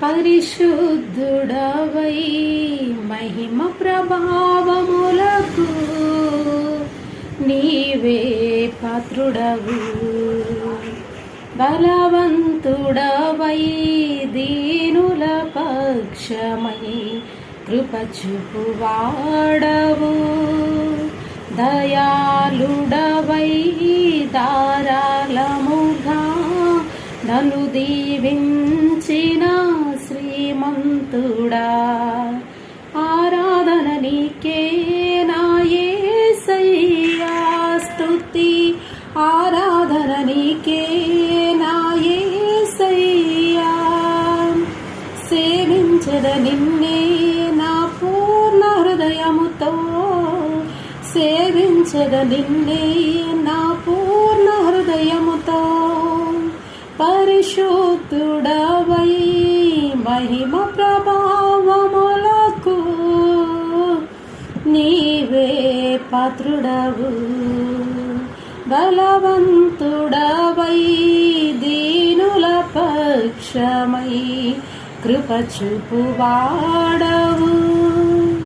పరిశుద్ధుడవై మహిమ ప్రభావములకు నీవే పాత్రుడవు. బలవంతుడవై దీనుల పక్షమై కృప చూపువాడవు. దయాళుడవై ధారాళముగా నన్ను దీవించిన శ్రీమంతుడా, ఆరాధన నీకే నా యేసయ్యా, స్తుతి ఆరాధన నీకే నా యేసయ్యా. సేవించద నిన్నే నా పూర్ణ హృదయముతో, సేవించద నిన్నే నా పూర్ణ హృదయముతో. పరిశుద్ధుడవై మహిమ ప్రభావములకు నీవే పాత్రుడవు. బలవంతుడవై దీనుల పక్షమై కృప చూపువాడవు.